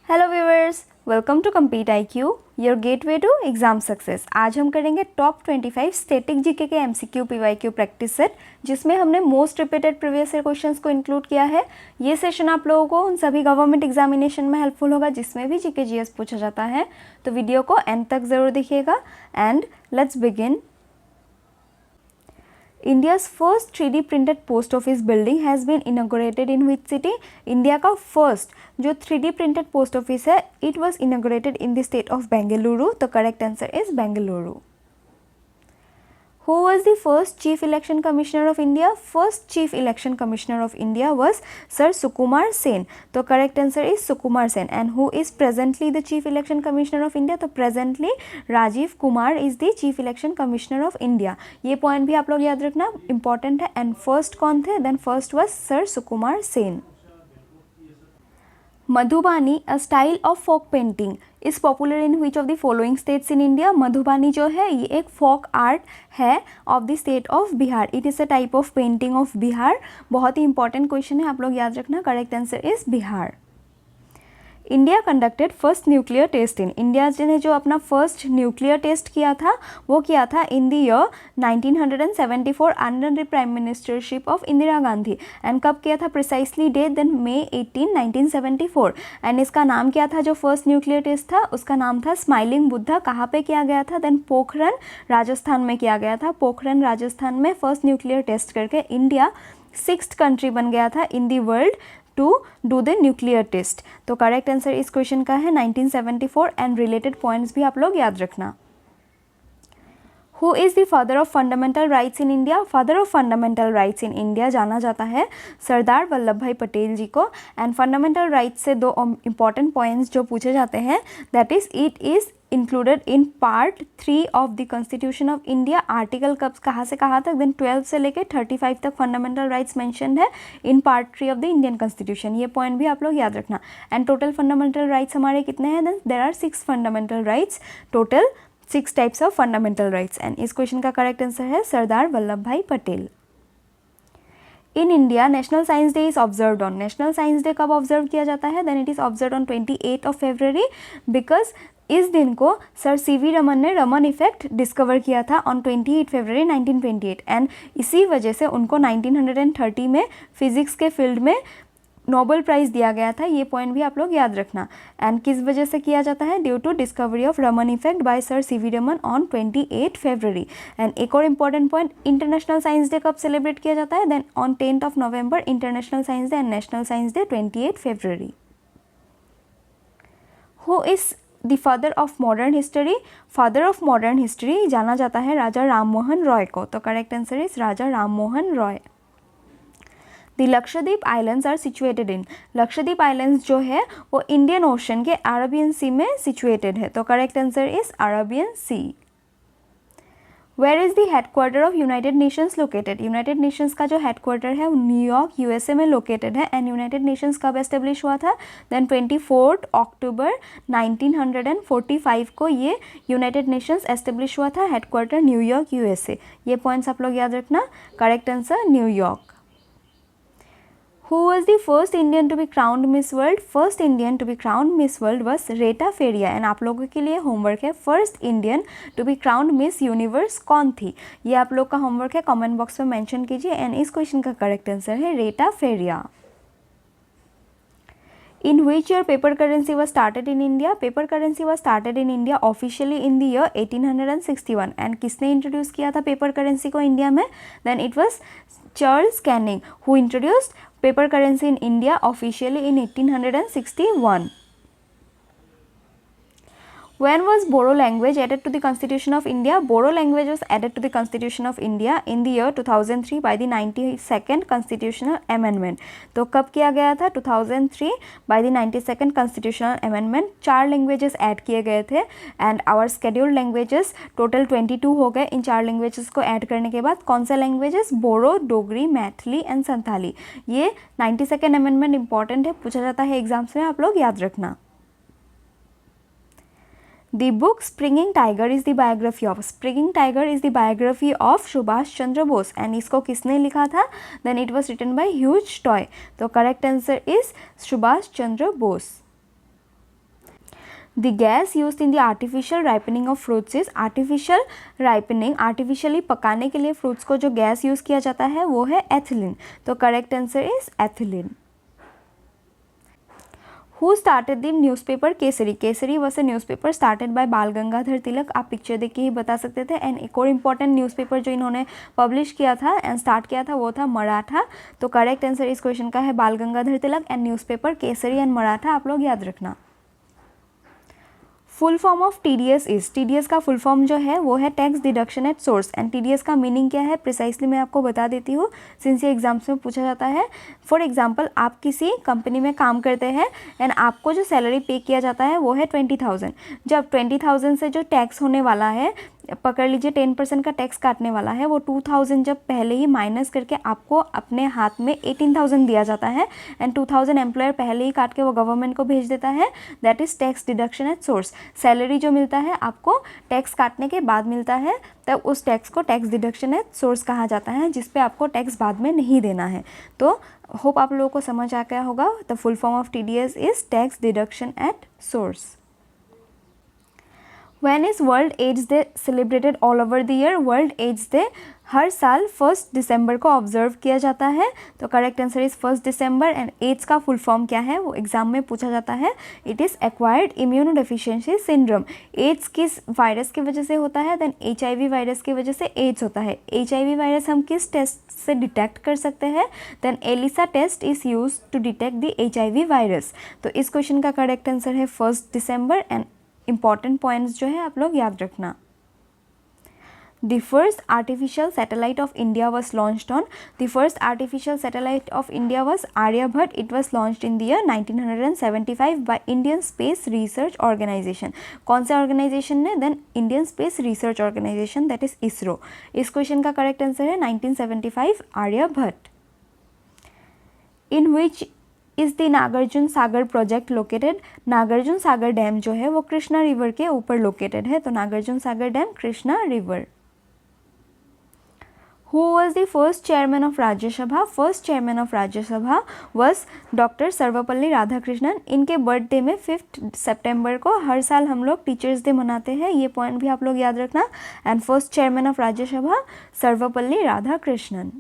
Hello viewers, welcome to compete IQ, your gateway to exam success. आज हम करेंगे top 25 static GK के MCQ PYQ practice set, जिसमें हमने most repeated previous year questions को include किया है। ये सेशन आप लोगों को उन सभी गवर्नमेंट एग्जामिनेशन में हेल्पफुल होगा जिसमें भी जीके GS पूछा जाता है। तो वीडियो को एंड तक ज़रूर देखिएगा and let's begin. India's first 3D printed post office building has been inaugurated in which city? India का फर्स्ट जो 3D printed post office है, it was inaugurated in the state of Bengaluru. तो correct answer is Bengaluru. Who was the first Chief Election Commissioner of India? First Chief Election Commissioner of India was Sir Sukumar Sen. तो correct answer is Sukumar Sen. And who is presently the Chief Election Commissioner of India? तो presently Rajiv Kumar is the Chief Election Commissioner of India. ये point भी आप लोग याद रखना important है. And first कौन थे? Then first was Sir Sukumar Sen. Madhubani a style of folk painting is popular in which of the following states in India? Madhubani जो है ये एक फोक आर्ट है of the state of Bihar. It is a type of painting of Bihar. बहुत ही important question है, आप लोग याद रखना. Correct answer is Bihar. India conducted first nuclear test in. India ने जो अपना फर्स्ट न्यूक्लियर टेस्ट किया था वो किया था in the year 1974 under the prime ministership of Indira Gandhi. And कब किया था precisely date? Then May 18, 1974. And इसका नाम क्या था जो फर्स्ट न्यूक्लियर टेस्ट था? उसका नाम था स्माइलिंग बुद्धा. कहाँ पे किया गया था? देन पोखरन राजस्थान में किया गया था. पोखरन राजस्थान में फर्स्ट न्यूक्लियर टेस्ट करके इंडिया 6th कंट्री बन गया था in the world to do the nuclear test. तो करेक्ट आंसर इस क्वेश्चन का है 1974. एंड रिलेटेड पॉइंट्स भी आप लोग याद रखना. Who is the father of fundamental rights in India? Father of fundamental rights in India जाना जाता है सरदार वल्लभ भाई पटेल जी को. एंड फंडामेंटल राइट्स से दो इंपॉर्टेंट पॉइंट्स जो पूछे जाते हैं, that is it is included in part 3 of the constitution of India. Article कब कहाँ से कहाँ तक? देन 12 से लेके 35 तक फंडामेंटल राइट्स मेंशन्ड है in part 3 of the Indian constitution. ये पॉइंट भी आप लोग याद रखना. एंड टोटल फंडामेंटल राइट्स हमारे कितने हैं? Then there are 6 fundamental rights. Total 6 types of fundamental rights. And इस क्वेश्चन का करेक्ट आंसर है Sardar Vallabhbhai Patel. In India National Science Day is observed on. National Science Day कब ऑब्जर्व किया जाता है? Then it is observe on 28 February because इस दिन को सर CV रमन ने रमन इफेक्ट डिस्कवर किया था ऑन 28 February 1928. एंड इसी वजह से उनको 1930 में फिजिक्स के फील्ड में नोबेल प्राइज़ दिया गया था. ये पॉइंट भी आप लोग याद रखना. एंड किस वजह से किया जाता है? Due to discovery of Raman effect by sir CV Raman on 28 February. And एक और important point, International Science Day कब सेलिब्रेट किया जाता है? Then on 10th November International Science Day. And National Science Day 28 February. Who is the father of modern history? Father of modern history जाना जाता है राजा राम मोहन रॉय को. तो correct answer is Raja Ram Mohan Roy. The Lakshadweep islands are situated in. Lakshadweep islands जो है वो Indian Ocean के Arabian Sea में सिचुएटेड है. तो correct answer is Arabian Sea. Where is the headquarter of United Nations located? United Nations का जो हेडक्वार्टर है वो न्यूयॉर्क USA में लोकेटेड है. एंड यूनाइटेड नेशंस कब एस्टेब्लिश हुआ था? देन 24 October 1945 को ये यूनाइटेड नेशंस एस्टेब्लिश हुआ था. Headquarter New York USA. ये पॉइंट्स आप लोग याद रखना. Correct answer New York. Who was the first Indian to be crowned Miss World? First Indian to be crowned Miss World was Reta Faria. And आप लोगों के लिए होमवर्क है, first Indian to be crowned Miss Universe कौन थी? ये आप लोग का होमवर्क है, कमेंट बॉक्स में मेंशन कीजिए. एंड इस क्वेश्चन का करेक्ट आंसर है Reita Faria. In which year paper currency was started in India? Paper currency was started in India officially in the year 1861. And किसने इंट्रोड्यूस किया था पेपर करेंसी को इंडिया में? Then it was Charles Canning who introduced paper currency in India officially in 1861. When was Bodo language added to the Constitution of India? Bodo language was added to the Constitution of India in the year 2003 by the 92nd Constitutional Amendment. तो कब किया गया था? 2003 by the 92nd Constitutional Amendment. 4 languages add किए गए थे. And our scheduled languages total 22 हो गए. इन 4 लैंग्वेजेस को ऐड करने के बाद कौन से लैंग्वेजेस? बोडो, डोगरी, मैथिली एंड संथाली. ये 92nd अमेंडमेंट इंपॉर्टेंट है, पूछा जाता है एग्जाम्स में, आप लोग याद रखना. The book Springing Tiger is the biography of. Springing Tiger is the biography of Subhash Chandra Bose. And इसको किसने लिखा था? Then it was written by Hugh Toye. तो correct answer is Subhash Chandra Bose. The gas used in the artificial ripening of fruits is, artificial ripening, artificially पकाने के लिए fruits को जो गैस यूज़ किया जाता है वो है एथिलीन, तो correct answer is ethylene. Who started the newspaper Kesari, Kesari was a newspaper started by बाल गंगाधर तिलक, आप पिक्चर देख के ही बता सकते थे। एंड एक और इम्पॉर्टेंट न्यूज़पेपर जो इन्होंने पब्लिश किया था एंड स्टार्ट किया था वो था मराठा, तो करेक्ट आंसर इस क्वेश्चन का है Bal Gangadhar Tilak and newspaper Kesari and Maratha, आप लोग याद रखना। Full form of TDS is, TDS का फुल फॉर्म जो है वो है tax deduction at source, and TDS का मीनिंग क्या है प्रिसाइसली मैं आपको बता देती हूँ, सिंस ये एग्जाम्स में पूछा जाता है। फॉर एग्जांपल आप किसी कंपनी में काम करते हैं एंड आपको जो सैलरी पे किया जाता है वो है 20,000, जब 20,000 से जो टैक्स होने वाला है, पकड़ लीजिए 10% का टैक्स काटने वाला है, वो 2,000 जब पहले ही माइनस करके आपको अपने हाथ में 18,000 दिया जाता है एंड 2,000 एम्प्लॉयर पहले ही काट के वो गवर्नमेंट को भेज देता है, that is tax deduction at source. Salary जो मिलता है आपको टैक्स काटने के बाद मिलता है, तब उस टैक्स को टैक्स डिडक्शन एट सोर्स कहा जाता है, जिस पे आपको टैक्स बाद में नहीं देना है। तो होप आप लोगों को समझ आ गया होगा, the full form of TDS is tax deduction at source. When is world AIDS day celebrated all over the year, world AIDS day हर साल 1 दिसंबर को ऑब्जर्व किया जाता है, तो correct answer is 1 December. And AIDS का फुल फॉर्म क्या है वो एग्जाम में पूछा जाता है, it is acquired immunodeficiency syndrome. AIDS किस वायरस की वजह से होता है, देन HIV वायरस की वजह से एड्स होता है। HIV वायरस हम किस टेस्ट से डिटेक्ट कर सकते हैं, then ELISA test is use to detect the HIV virus. तो इस क्वेश्चन का करेक्ट आंसर है 1 दिसंबर। एंड इंपॉर्टेंट पॉइंट्स जो है आप लोग याद रखना। The first artificial satellite of India was launched on, the first artificial satellite of India was Aryabhat. It was launched in the year 1975 by Indian Space Research Organization. कौन से organisation ने, then Indian space research organisation, that is ISRO. इस question का correct answer है 1975 Aryabhata. In which is the Nagarjuna Sagar project located, Nagarjuna Sagar dam जो है वो Krishna river के ऊपर लोकेटेड है, तो Nagarjuna Sagar dam Krishna river. Who was the first chairman of Rajya Sabha? First chairman of Rajya Sabha was Dr. Sarvepalli Radhakrishnan. इनके बर्थडे में 5 सितंबर को हर साल हम लोग टीचर्स डे मनाते हैं, ये पॉइंट भी आप लोग याद रखना। And first chairman of Rajya Sabha Sarvepalli Radhakrishnan.